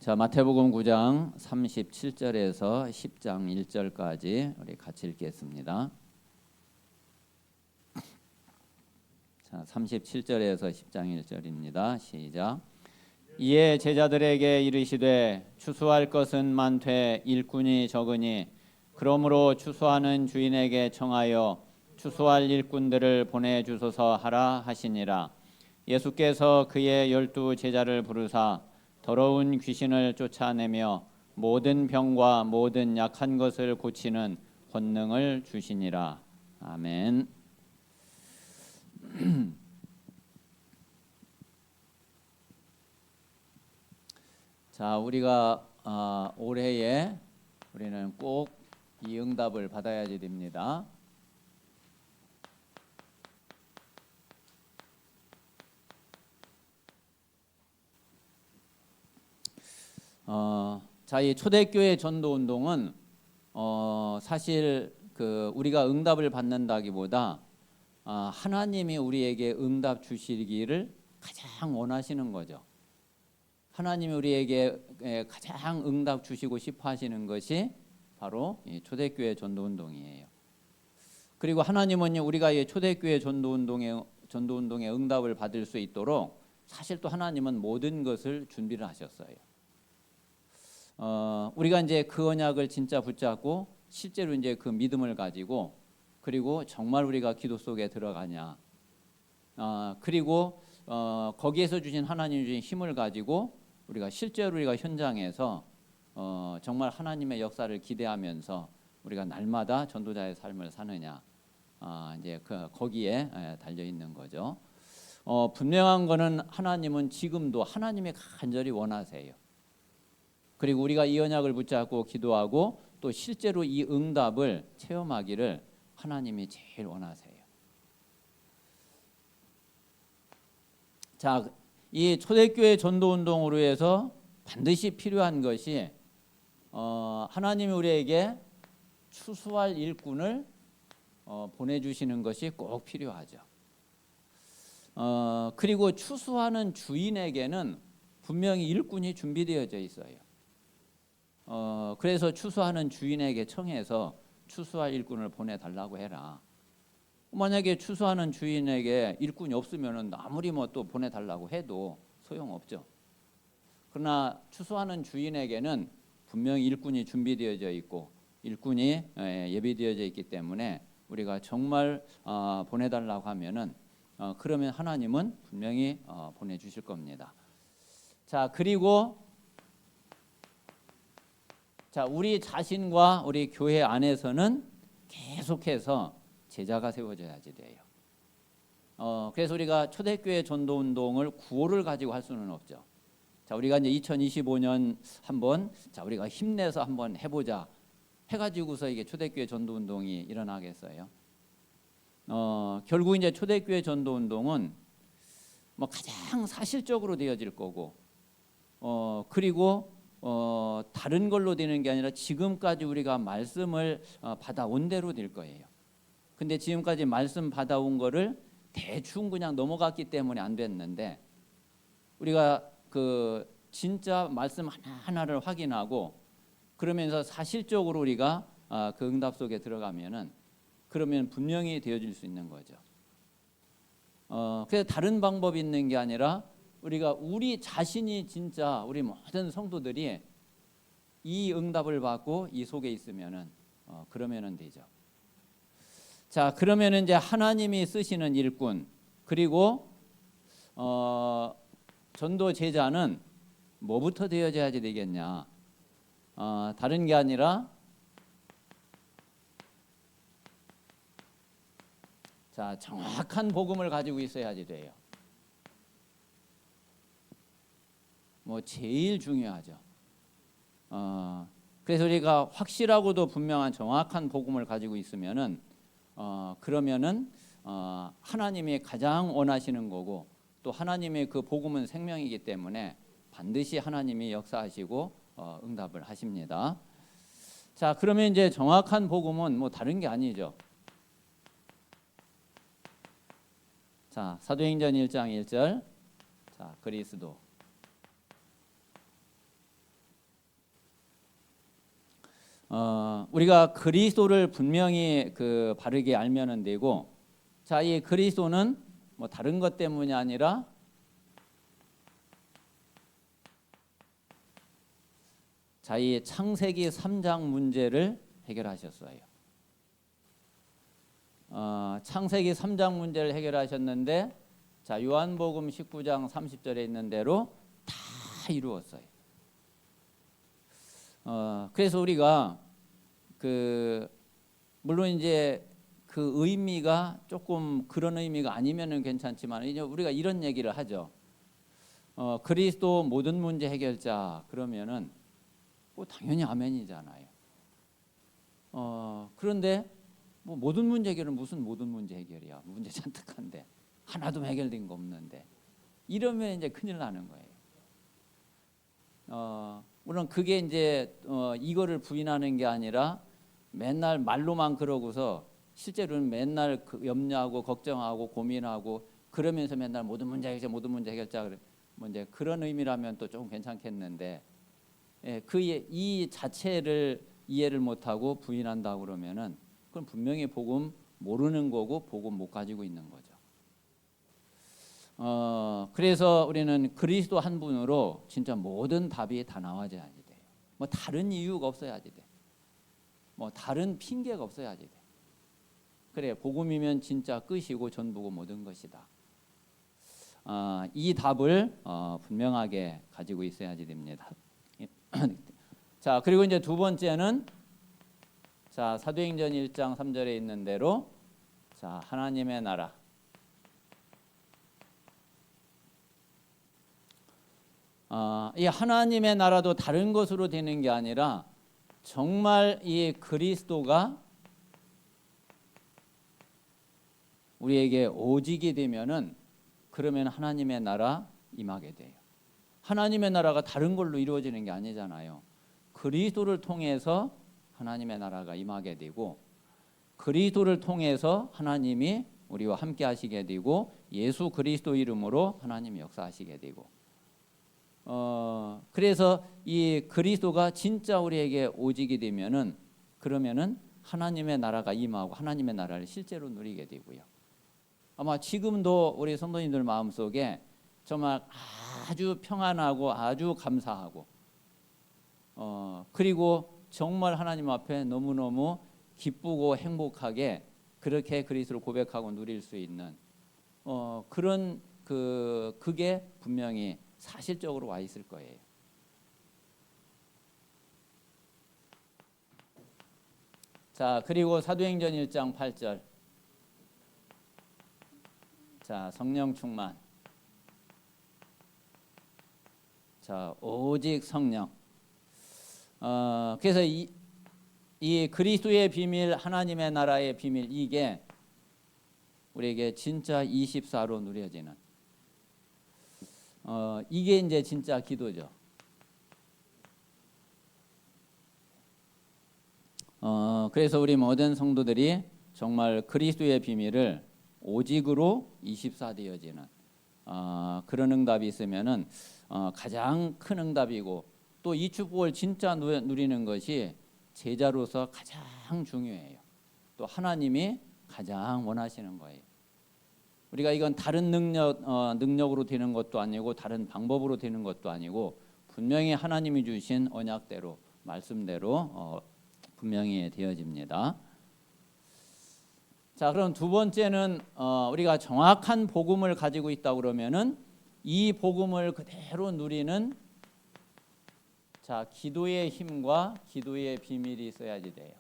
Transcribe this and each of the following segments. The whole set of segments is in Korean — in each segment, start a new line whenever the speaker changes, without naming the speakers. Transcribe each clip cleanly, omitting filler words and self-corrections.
자, 마태복음 9장 37절에서 10장 1절까지 우리 같이 읽겠습니다. 자, 37절에서 10장 1절입니다. 시작. 이에 제자들에게 이르시되 추수할 것은 많되 일꾼이 적으니 그러므로 추수하는 주인에게 청하여 추수할 일꾼들을 보내주소서 하라 하시니라. 예수께서 그의 12 제자를 부르사 더러운 귀신을 쫓아내며 모든 병과 모든 약한 것을 고치는 권능을 주시니라. 아멘. 자, 우리가 올해에 우리는 꼭 이 응답을 받아야지 됩니다. 자, 이 초대교회 전도 운동은 사실 우리가 응답을 받는다기보다 하나님이 우리에게 응답 주시기를 가장 원하시는 거죠. 하나님이 우리에게 가장 응답 주시고 싶어 하시는 것이 바로 이 초대교회 전도 운동이에요. 그리고 하나님은 우리가 이 초대교회 전도 운동의 응답을 받을 수 있도록 사실 또 하나님은 모든 것을 준비를 하셨어요. 우리가 이제 그 언약을 진짜 붙잡고 실제로 이제 그 믿음을 가지고 그리고 정말 우리가 기도 속에 들어가냐, 그리고 거기에서 주신 하나님 주신 힘을 가지고 우리가 실제로 우리가 현장에서 정말 하나님의 역사를 기대하면서 우리가 날마다 전도자의 삶을 사느냐, 이제 거기에 달려 있는 거죠. 분명한 거는 하나님은 지금도 하나님이 간절히 원하세요. 그리고 우리가 이 언약을 붙잡고 기도하고 또 실제로 이 응답을 체험하기를 하나님이 제일 원하세요. 자, 이 초대교회 전도운동으로 해서 반드시 필요한 것이 하나님이 우리에게 추수할 일꾼을 보내주시는 것이 꼭 필요하죠. 그리고 추수하는 주인에게는 분명히 일꾼이 준비되어져 있어요. 그래서 추수하는 주인에게 청해서 추수할 일꾼을 보내달라고 해라. 만약에 추수하는 주인에게 일꾼이 없으면 아무리 뭐 또 보내달라고 해도 소용없죠. 그러나 추수하는 주인에게는 분명히 일꾼이 준비되어져 있고 일꾼이 예비되어져 있기 때문에 우리가 정말 보내달라고 하면은 그러면 하나님은 분명히 보내주실 겁니다. 자, 그리고 우리 자신과 우리 교회 안에서는 계속해서 제자가 세워져야지 돼요. 그래서 우리가 초대교회 전도운동을 구호를 가지고 할 수는 없죠. 자, 우리가 이제 2025년 한번 우리가 힘내서 한번 해보자 해가지고서 이게 초대교회 전도운동이 일어나겠어요. 결국 이제 초대교회 전도운동은 뭐 가장 사실적으로 되어질 거고, 그리고 다른 걸로 되는 게 아니라 지금까지 우리가 말씀을 받아온 대로 될 거예요. 근데 지금까지 말씀 받아온 거를 대충 그냥 넘어갔기 때문에 안 됐는데 우리가 그 진짜 말씀 하나하나를 확인하고 그러면서 사실적으로 우리가 그 응답 속에 들어가면은 그러면 분명히 되어질 수 있는 거죠. 그래서 다른 방법이 있는 게 아니라 우리가 우리 자신이 진짜 우리 모든 성도들이 이 응답을 받고 이 속에 있으면은 그러면은 되죠. 자, 그러면은 이제 하나님이 쓰시는 일꾼 그리고 전도 제자는 뭐부터 되어져야 되겠냐? 다른 게 아니라 자, 정확한 복음을 가지고 있어야지 돼요. 뭐 제일 중요하죠. 그래서 우리가 확실하고도 분명한 정확한 복음을 가지고 있으면은 그러면은 하나님이 가장 원하시는 거고 또 하나님의 그 복음은 생명이기 때문에 반드시 하나님이 역사하시고 응답을 하십니다. 자, 그러면 이제 정확한 복음은 뭐 다른 게 아니죠. 자, 사도행전 1장 1절. 자, 그리스도. 우리가 그리스도를 분명히 바르게 알면은 되고, 자, 이 그리스도는 뭐 다른 것 때문이 아니라 자, 이 창세기 3장 문제를 해결하셨어요. 창세기 3장 문제를 해결하셨는데, 자, 요한복음 19장 30절에 있는 대로 다 이루었어요. 그래서 우리가 물론 이제 그 의미가 조금 그런 의미가 아니면은 괜찮지만, 이제 우리가 이런 얘기를 하죠. 그리스도 모든 문제 해결자 그러면은 뭐 당연히 아멘이잖아요. 그런데 뭐 모든 문제 해결은 무슨 모든 문제 해결이야? 문제 잔뜩한데 하나도 해결된 거 없는데, 이러면 이제 큰일 나는 거예요. 물론 그게 이제 이거를 부인하는 게 아니라 맨날 말로만 그러고서 실제로는 맨날 염려하고 걱정하고 고민하고 그러면서 맨날 모든 문제 해결자 모든 문제 해결자 뭐 이제 그런 의미라면 또 조금 괜찮겠는데, 이 자체를 이해를 못하고 부인한다 그러면은 그건 분명히 복음 모르는 거고 복음 못 가지고 있는 거죠. 그래서 우리는 그리스도 한 분으로 진짜 모든 답이 다 나와야지 돼요. 뭐 다른 이유가 없어야지 돼. 뭐 다른 핑계가 없어야지 돼. 그래, 복음이면 진짜 끝이고 전부고 모든 것이다. 이 답을 분명하게 가지고 있어야지 됩니다. 자, 그리고 이제 두 번째는, 자, 사도행전 1장 3절에 있는 대로, 자, 하나님의 나라. 이 하나님의 나라도 다른 것으로 되는 게 아니라 정말 이 그리스도가 우리에게 오직이 되면은, 그러면 하나님의 나라 임하게 돼요. 하나님의 나라가 다른 걸로 이루어지는 게 아니잖아요. 그리스도를 통해서 하나님의 나라가 임하게 되고, 그리스도를 통해서 하나님이 우리와 함께 하시게 되고, 예수 그리스도 이름으로 하나님이 역사하시게 되고, 그래서 이 그리스도가 진짜 우리에게 오직이 되면은, 그러면은 하나님의 나라가 임하고 하나님의 나라를 실제로 누리게 되고요. 아마 지금도 우리 성도님들 마음속에 정말 아주 평안하고 아주 감사하고, 그리고 정말 하나님 앞에 너무너무 기쁘고 행복하게 그렇게 그리스도를 고백하고 누릴 수 있는 그런 그게 분명히 사실적으로 와 있을 거예요. 자, 그리고 사도행전 1장 8절. 자, 성령 충만. 자, 오직 성령. 그래서 이 그리스도의 비밀, 하나님의 나라의 비밀, 이게 우리에게 진짜 24로 누려지는, 이게 이제 진짜 기도죠. 그래서 우리 모든 성도들이 정말 그리스도의 비밀을 오직으로 24 되어지는 그런 응답이 있으면은 가장 큰 응답이고, 또 이 축복을 진짜 누리는 것이 제자로서 가장 중요해요. 또 하나님이 가장 원하시는 거예요. 우리가 이건 다른 능력으로 되는 것도 아니고 다른 방법으로 되는 것도 아니고, 분명히 하나님이 주신 언약대로, 말씀대로 분명히 되어집니다. 자, 그럼 두 번째는 우리가 정확한 복음을 가지고 있다 그러면은 이 복음을 그대로 누리는, 자, 기도의 힘과 기도의 비밀이 있어야지 돼요.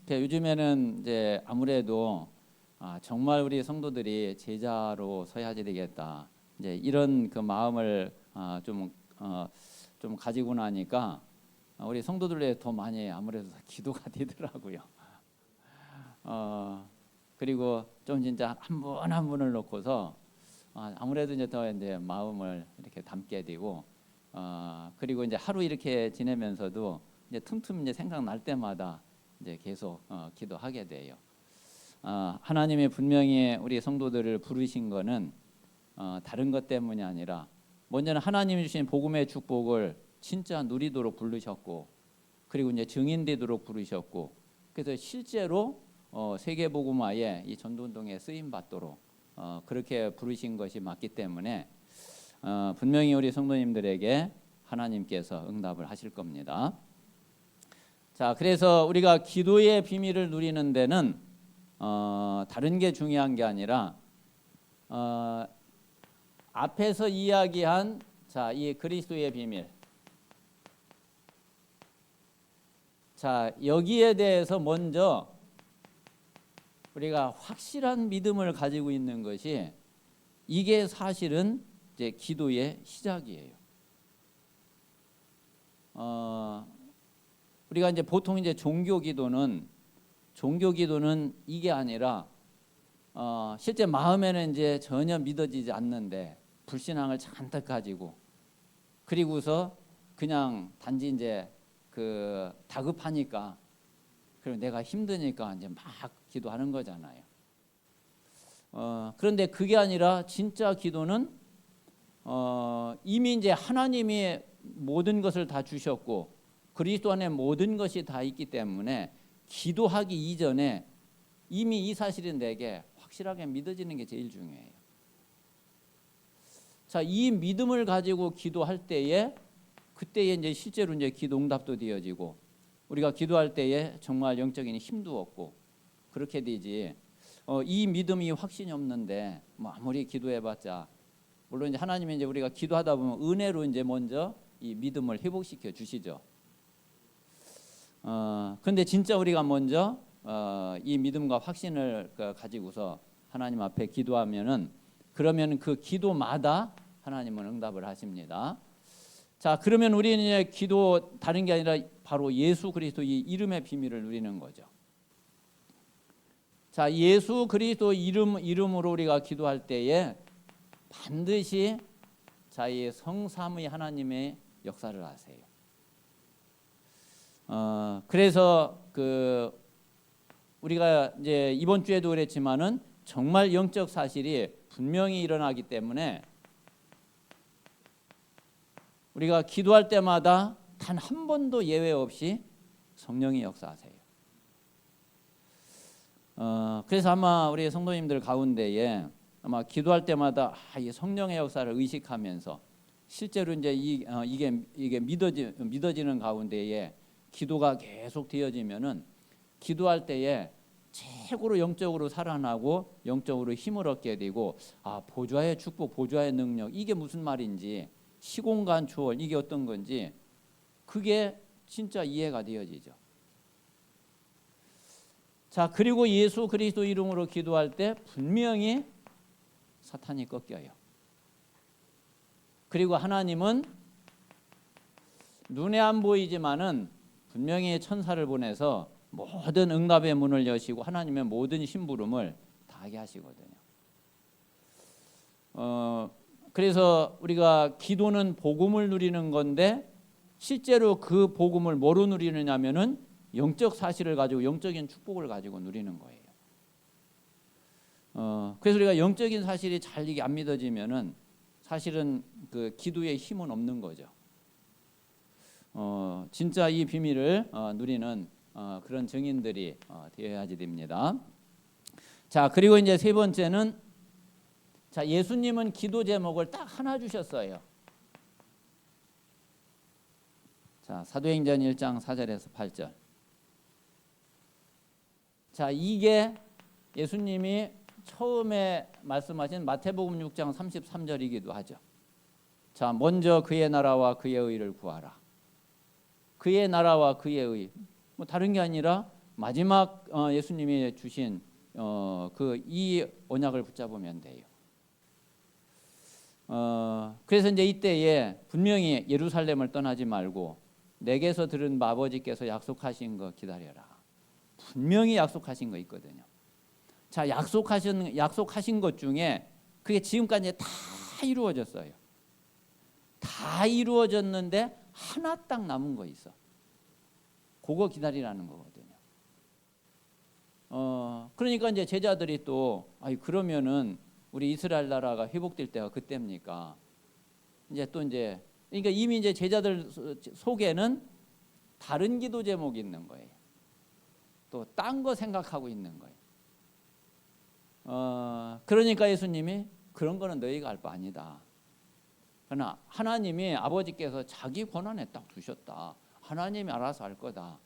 요즘에는 이제 아무래도 정말 우리 성도들이 제자로 서야지 되겠다, 이제 이런 그 마음을 좀 가지고 나니까 우리 성도들에 더 많이 아무래도 기도가 되더라고요. 그리고 좀 진짜 한 분 한 분을 놓고서 아무래도 이제 더 이제 마음을 이렇게 담게 되고, 그리고 이제 하루 이렇게 지내면서도 이제 틈틈 이제 생각날 때마다 이제 계속 기도하게 돼요. 하나님이 분명히 우리 성도들을 부르신 거는 다른 것 때문이 아니라 먼저는 하나님이 주신 복음의 축복을 진짜 누리도록 부르셨고, 그리고 이제 증인 되도록 부르셨고, 그래서 실제로 세계복음화에 이 전도운동에 쓰임 받도록 그렇게 부르신 것이 맞기 때문에 분명히 우리 성도님들에게 하나님께서 응답을 하실 겁니다. 자, 그래서 우리가 기도의 비밀을 누리는 데는 다른 게 중요한 게 아니라 앞에서 이야기한 이 그리스도의 비밀, 자, 여기에 대해서 먼저 우리가 확실한 믿음을 가지고 있는 것이, 이게 사실은 이제 기도의 시작이에요. 우리가 이제 보통 이제 종교 기도는 이게 아니라 실제 마음에는 이제 전혀 믿어지지 않는데 불신앙을 잔뜩 가지고, 그리고서 그냥 단지 이제 그 다급하니까, 그리고 내가 힘드니까 이제 막 기도하는 거잖아요. 그런데 그게 아니라 진짜 기도는 이미 이제 하나님이 모든 것을 다 주셨고 그리스도 안에 모든 것이 다 있기 때문에 기도하기 이전에 이미 이 사실이 내게 확실하게 믿어지는 게 제일 중요해요. 자, 이 믿음을 가지고 기도할 때에, 그때에 이제 실제로 이제 기도 응답도 되어지고, 우리가 기도할 때에 정말 영적인 힘도 얻고 그렇게 되지. 이 믿음이 확신이 없는데 뭐 아무리 기도해봤자, 물론 이제 하나님이 이제 우리가 기도하다 보면 은혜로 이제 먼저 이 믿음을 회복시켜 주시죠. 근데 진짜 우리가 먼저 이 믿음과 확신을 가지고서 하나님 앞에 기도하면은, 그러면 그 기도마다 하나님은 응답을 하십니다. 자, 그러면 우리는 이제 기도 다른 게 아니라 바로 예수 그리스도 이 이름의 비밀을 누리는 거죠. 자, 예수 그리스도 이름으로 우리가 기도할 때에 반드시 이 성삼위 하나님의 역사를 하세요. 그래서 우리가 이제 이번 주에도 그랬지만은 정말 영적 사실이 분명히 일어나기 때문에 우리가 기도할 때마다 단 한 번도 예외 없이 성령이 역사하세요. 그래서 아마 우리 성도님들 가운데에 아마 기도할 때마다 이 성령의 역사를 의식하면서 실제로 이제 이게 믿어지는 가운데에 기도가 계속 되어지면은, 기도할 때에 최고로 영적으로 살아나고 영적으로 힘을 얻게 되고, 보좌의 축복, 보좌의 능력, 이게 무슨 말인지, 시공간 초월, 이게 어떤 건지 그게 진짜 이해가 되어지죠. 자, 그리고 예수 그리스도 이름으로 기도할 때 분명히 사탄이 꺾여요. 그리고 하나님은 눈에 안 보이지만은 분명히 천사를 보내서 모든 응답의 문을 여시고 하나님의 모든 심부름을 다 하게 하시거든요. 그래서 우리가 기도는 복음을 누리는 건데, 실제로 그 복음을 뭐로 누리느냐면은 영적 사실을 가지고, 영적인 축복을 가지고 누리는 거예요. 그래서 우리가 영적인 사실이 잘 이게 안 믿어지면은 사실은 그 기도의 힘은 없는 거죠. 진짜 이 비밀을 누리는 그런 증인들이 되어야지 됩니다. 자, 그리고 이제 세 번째는, 자, 예수님은 기도 제목을 딱 하나 주셨어요. 자, 사도행전 1장 4절에서 8절. 자, 이게 예수님이 처음에 말씀하신 마태복음 6장 33절이기도 하죠. 자, 먼저 그의 나라와 그의 의를 구하라. 그의 나라와 그의 의, 뭐 다른 게 아니라 마지막 예수님이 주신 이 언약을 붙잡으면 돼요. 그래서 이제 이때에 분명히 예루살렘을 떠나지 말고 내게서 들은 아버지께서 약속하신 거 기다려라. 분명히 약속하신 거 있거든요. 자, 약속하신 것 중에 그게 지금까지 다 이루어졌어요. 다 이루어졌는데 하나 딱 남은 거 있어. 그거 기다리라는 거거든요. 그러니까 이제 제자들이 또, 그러면은 우리 이스라엘 나라가 회복될 때가 그때입니까? 이제 그러니까 이미 이제 제자들 속에는 다른 기도 제목이 있는 거예요. 또 딴 거 생각하고 있는 거예요. 그러니까 예수님이 그런 거는 너희가 알 바 아니다. 그러나 하나님이 아버지께서 자기 권한에 딱 두셨다. 하나님이 알아서 할 거다.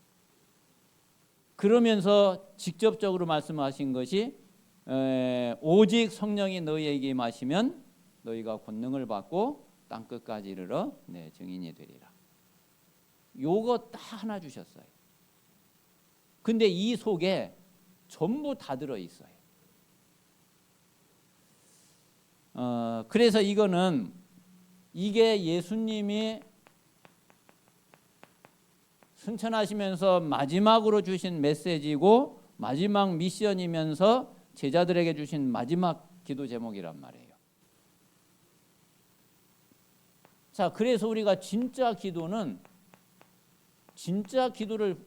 그러면서 직접적으로 말씀하신 것이 오직 성령이 너희에게 임하시면 너희가 권능을 받고 땅 끝까지 이르러 내 증인이 되리라. 요거 딱 하나 주셨어요. 근데 이 속에 전부 다 들어 있어요. 그래서 이게 예수님이 승천하시면서 마지막으로 주신 메시지고 마지막 미션이면서 제자들에게 주신 마지막 기도 제목이란 말이에요. 자, 그래서 우리가 진짜 기도를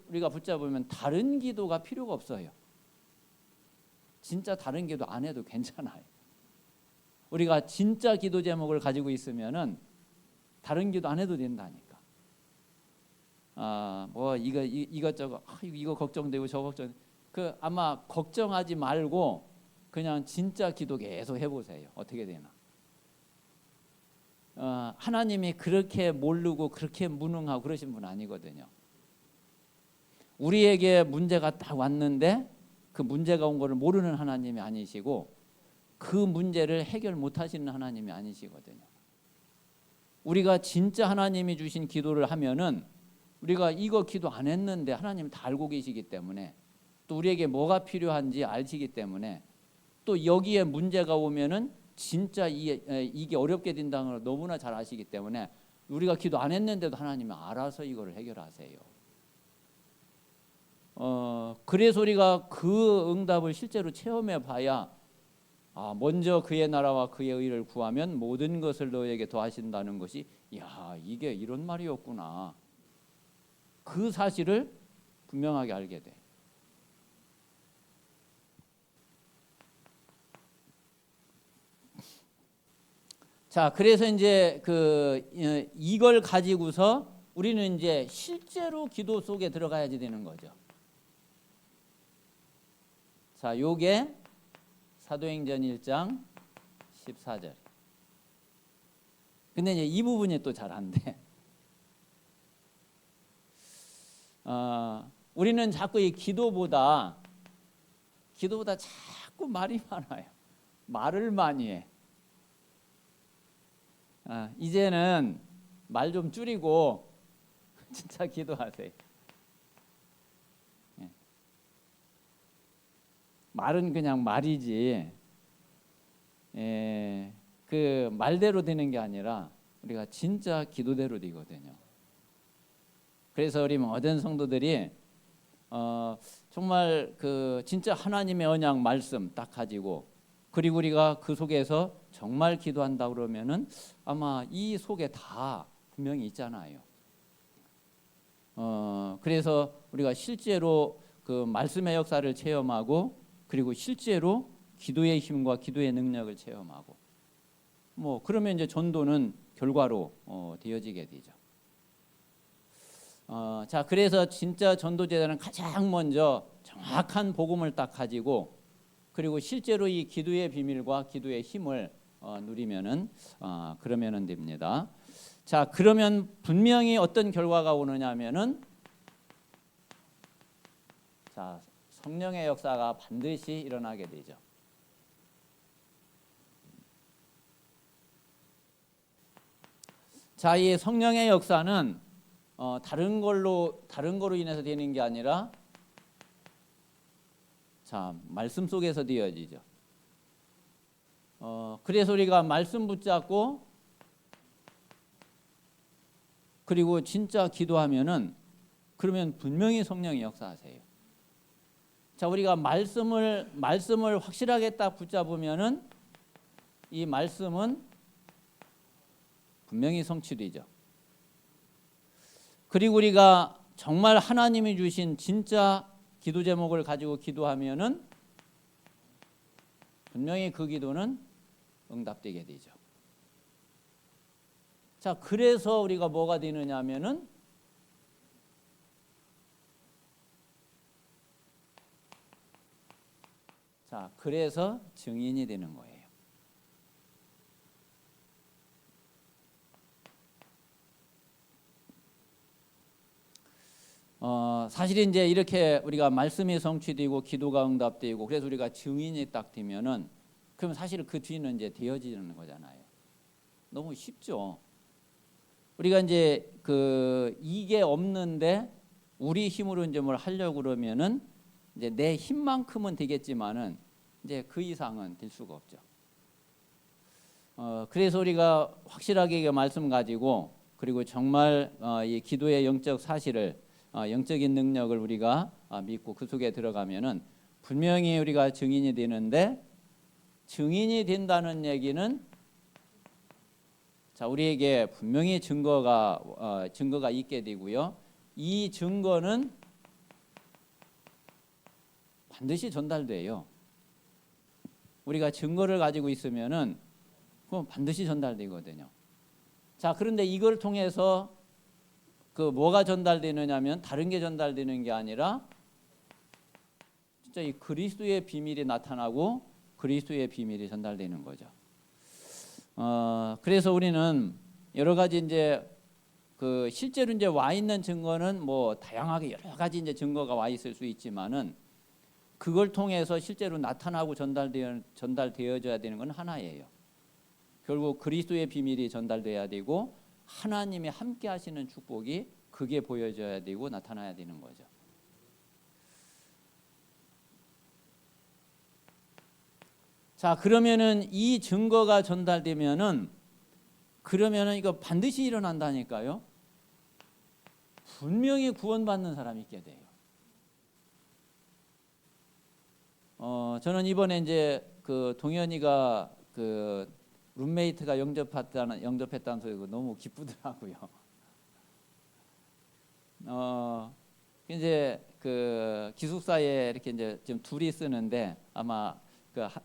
우리가 붙잡으면 다른 기도가 필요가 없어요. 진짜 다른 기도 안 해도 괜찮아요. 우리가 진짜 기도 제목을 가지고 있으면은 다른 기도 안 해도 된다니까. 뭐 이것저것 이거 걱정되고 저 걱정. 아마 걱정하지 말고 그냥 진짜 기도 계속 해보세요. 어떻게 되나? 하나님이 그렇게 모르고 그렇게 무능하고 그러신 분 아니거든요. 우리에게 문제가 딱 왔는데 그 문제가 온 거를 모르는 하나님이 아니시고 그 문제를 해결 못하시는 하나님이 아니시거든요. 우리가 진짜 하나님이 주신 기도를 하면은 우리가 이거 기도 안 했는데 하나님 다 알고 계시기 때문에 또 우리에게 뭐가 필요한지 아시기 때문에 또 여기에 문제가 오면은 진짜 이게 어렵게 된다는 걸 너무나 잘 아시기 때문에 우리가 기도 안 했는데도 하나님이 알아서 이거를 해결하세요. 그래서 우리가 그 응답을 실제로 체험해 봐야 먼저 그의 나라와 그의 의를 구하면 모든 것을 너에게 더하신다는 것이 이게 이런 말이었구나. 그 사실을 분명하게 알게 돼. 자, 그래서 이제 이걸 가지고서 우리는 이제 실제로 기도 속에 들어가야지 되는 거죠. 자, 요게 사도행전 1장 14절. 근데 이제 이 부분이 또 잘 안 돼. 우리는 자꾸 이 기도보다 자꾸 말이 많아요. 말을 많이 해. 이제는 말 좀 줄이고 진짜 기도하세요. 말은 그냥 말이지. 그 말대로 되는 게 아니라 우리가 진짜 기도대로 되거든요. 그래서 우리 모든 성도들이 정말 진짜 하나님의 언약 말씀 딱 가지고 그리고 우리가 그 속에서 정말 기도한다 그러면은 아마 이 속에 다 분명히 있잖아요. 그래서 우리가 실제로 그 말씀의 역사를 체험하고 그리고 실제로 기도의 힘과 기도의 능력을 체험하고 그러면 이제 전도는 결과로 되어지게 되죠. 자, 그래서 진짜 전도제자는 가장 먼저 정확한 복음을 딱 가지고 그리고 실제로 이 기도의 비밀과 기도의 힘을 누리면은 그러면은 됩니다. 자, 그러면 분명히 어떤 결과가 오느냐면은 자, 성령의 역사가 반드시 일어나게 되죠. 자, 이 성령의 역사는 다른 거로 인해서 되는 게 아니라 자, 말씀 속에서 되어지죠. 그래서 우리가 말씀 붙잡고 그리고 진짜 기도하면은 그러면 분명히 성령이 역사하세요. 자, 우리가 말씀을 확실하게 딱 붙잡으면은 이 말씀은 분명히 성취되죠. 그리고 우리가 정말 하나님이 주신 진짜 기도 제목을 가지고 기도하면은 분명히 그 기도는 응답되게 되죠. 자, 그래서 우리가 뭐가 되느냐 하면은 자, 그래서 증인이 되는 거예요. 사실 이제 이렇게 우리가 말씀이 성취되고 기도가 응답되고 그래서 우리가 증인이 딱 되면은 그럼 사실 그 뒤는 이제 되어지는 거잖아요. 너무 쉽죠. 우리가 이제 이게 없는데 우리 힘으로 이제 뭘 하려고 그러면은 이제 내 힘만큼은 되겠지만은 이제 그 이상은 될 수가 없죠. 그래서 우리가 확실하게 말씀 가지고 그리고 정말 이 기도의 영적 사실을 영적인 능력을 우리가 믿고 그 속에 들어가면은 분명히 우리가 증인이 되는데 증인이 된다는 얘기는 자, 우리에게 분명히 증거가 있게 되고요. 이 증거는 반드시 전달돼요. 우리가 증거를 가지고 있으면은 그건 반드시 전달되거든요. 자, 그런데 이걸 통해서 뭐가 전달되느냐면 다른 게 전달되는 게 아니라 진짜 이 그리스도의 비밀이 나타나고 그리스도의 비밀이 전달되는 거죠. 그래서 우리는 여러 가지 이제 실제로 이제 와 있는 증거는 뭐 다양하게 여러 가지 이제 증거가 와 있을 수 있지만은 그걸 통해서 실제로 나타나고 전달되어져야 되는 건 하나예요. 결국 그리스도의 비밀이 전달돼야 되고 하나님이 함께 하시는 축복이 그게 보여져야 되고 나타나야 되는 거죠. 자, 그러면은 이 증거가 전달되면은 그러면은 이거 반드시 일어난다니까요. 분명히 구원받는 사람이 있게 돼요. 저는 이번에 이제 동현이가 룸메이트가 영접했다는 소리가 너무 기쁘더라고요. 이제 기숙사에 이렇게 이제 지금 둘이 쓰는데 아마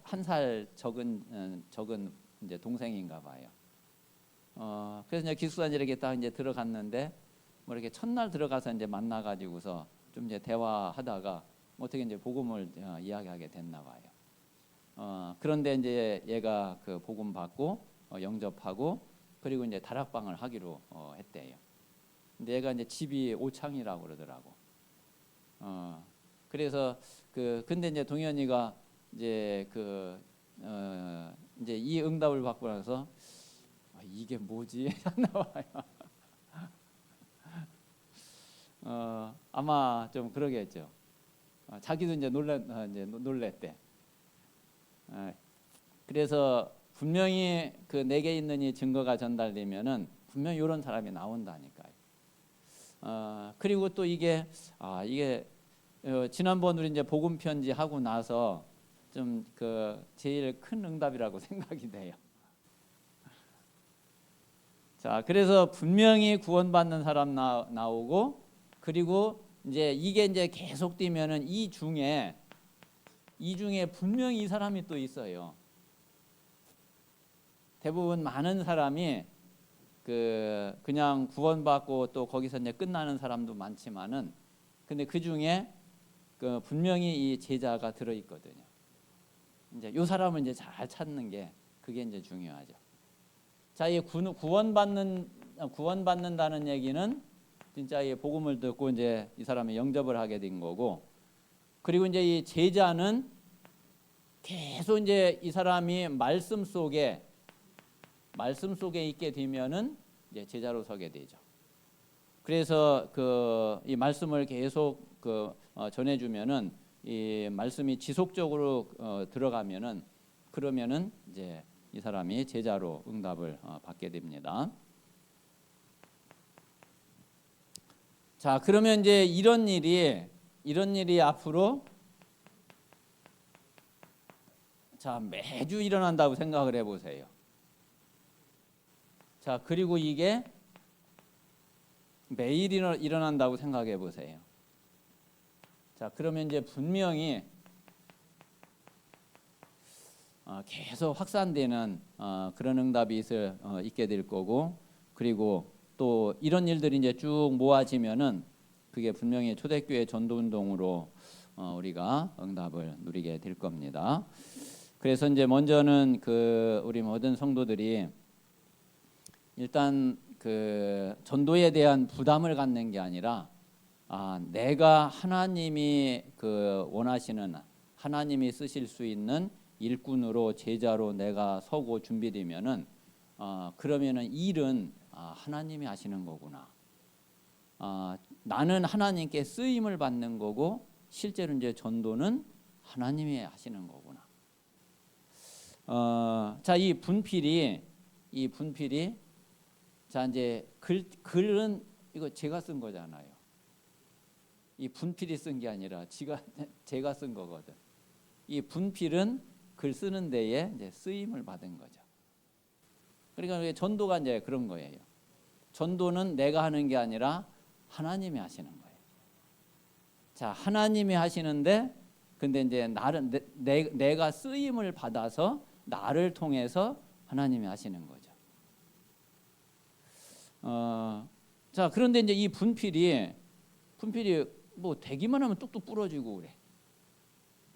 한 살 적은 이제 동생인가 봐요. 그래서 이제 기숙사에 이렇게 딱 이제 들어갔는데 뭐 이렇게 첫날 들어가서 이제 만나가지고서 좀 이제 대화하다가 어떻게 이제 복음을 이야기하게 됐나 봐요. 그런데 이제 얘가 복음 받고 영접하고 그리고 이제 다락방을 하기로 했대요. 근데 얘가 이제 집이 오창이라고 그러더라고. 그래서 근데 이제 동현이가 이제 이제 이 응답을 받고 나서 이게 뭐지 했나 봐요. 아마 좀 그러겠죠. 자기도 이제 놀랬대. 그래서 분명히 내게 있는 이 증거가 전달되면은 분명히 이런 사람이 나온다니까요. 그리고 또 이게 지난번 우리 이제 복음 편지 하고 나서 좀 제일 큰 응답이라고 생각이 돼요. 자, 그래서 분명히 구원받는 사람 나오고 그리고 이제 이게 이제 계속되면은 이 중에 분명히 이 사람이 또 있어요. 대부분 많은 사람이 그냥 구원받고 또 거기서 이제 끝나는 사람도 많지만은 근데 그 중에 분명히 이 제자가 들어 있거든요. 이제 이 사람을 이제 잘 찾는 게 그게 이제 중요하죠. 자, 이 구원받는다는 얘기는 진짜 이 복음을 듣고 이제 이 사람이 영접을 하게 된 거고, 그리고 이제 이 제자는 계속 이제 이 사람이 말씀 속에 있게 되면은 이제 제자로 서게 되죠. 그래서 이 말씀을 계속 전해주면은 이 말씀이 지속적으로 들어가면은 그러면은 이제 이 사람이 제자로 응답을 받게 됩니다. 자, 그러면 이제 이런 일이 앞으로 자 매주 일어난다고 생각을 해보세요. 자, 그리고 이게 매일 일어난다고 생각해 보세요. 자, 그러면 이제 분명히 계속 확산되는 그런 응답이 있게 될 거고, 그리고 또 이런 일들이 이제 쭉 모아지면은 그게 분명히 초대교회 전도운동으로 우리가 응답을 누리게 될 겁니다. 그래서 이제 먼저는 그 우리 모든 성도들이 일단 그 전도에 대한 부담을 갖는 게 아니라 내가 하나님이 그 원하시는 하나님이 쓰실 수 있는 일꾼으로 제자로 내가 서고 준비되면은 그러면은 일은 하나님이 하시는 거구나. 나는 하나님께 쓰임을 받는 거고 실제로 이제 전도는 하나님이 하시는 거구나. 자, 이 분필이 자 이제 글은 이거 제가 쓴 거잖아요. 이 분필이 쓴 게 아니라 제가 쓴 거거든. 이 분필은 글 쓰는 데에 이제 쓰임을 받은 거죠. 그러니까 전도가 이제 그런 거예요. 전도는 내가 하는 게 아니라 하나님이 하시는 거예요. 자, 하나님이 하시는데 근데 이제 내가 쓰임을 받아서 나를 통해서 하나님이 하시는 거죠. 자, 그런데 이제 이 분필이 뭐 되기만 하면 뚝뚝 부러지고 그래.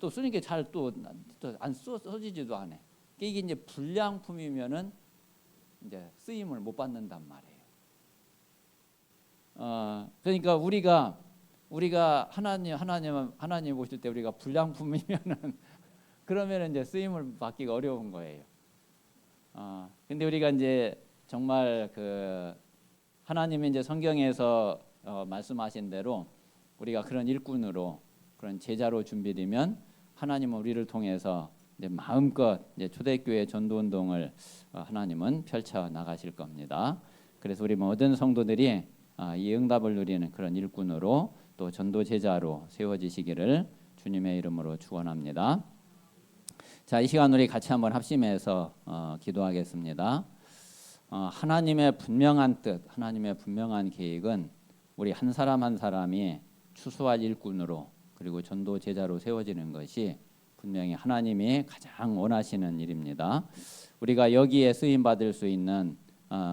또 쓰는 게 잘 또 안 써지지도 않아. 이게 이제 불량품이면은 이제 쓰임을 못 받는단 말이에요. 그러니까 우리가 하나님 보실 때 우리가 불량품이면은 그러면은 이제 쓰임을 받기가 어려운 거예요. 근데 우리가 이제 정말 그 하나님이 이제 성경에서 말씀하신 대로 우리가 그런 일꾼으로 그런 제자로 준비되면 하나님은 우리를 통해서 이제 마음껏 이제 초대교회 전도운동을 하나님은 펼쳐 나가실 겁니다. 그래서 우리 모든 성도들이 이 응답을 누리는 그런 일꾼으로 또 전도 제자로 세워지시기를 주님의 이름으로 축원합니다. 자, 이 시간 우리 같이 한번 합심해서 기도하겠습니다. 하나님의 분명한 뜻, 하나님의 분명한 계획은 우리 한 사람 한 사람이 추수할 일꾼으로 그리고 전도 제자로 세워지는 것이 분명히 하나님이 가장 원하시는 일입니다. 우리가 여기에 쓰임 받을 수 있는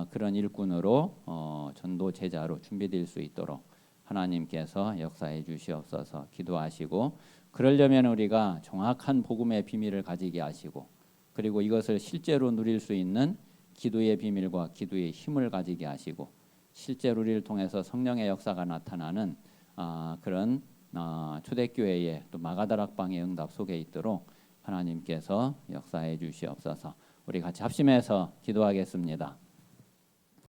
그런 일꾼으로 전도 제자로 준비될 수 있도록 하나님께서 역사해 주시옵소서. 기도하시고 그러려면 우리가 정확한 복음의 비밀을 가지게 하시고 그리고 이것을 실제로 누릴 수 있는 기도의 비밀과 기도의 힘을 가지게 하시고 실제로 우리를 통해서 성령의 역사가 나타나는 그런 초대교회의 또 마가다락방의 응답 속에 있도록 하나님께서 역사해 주시옵소서. 우리 같이 합심해서 기도하겠습니다.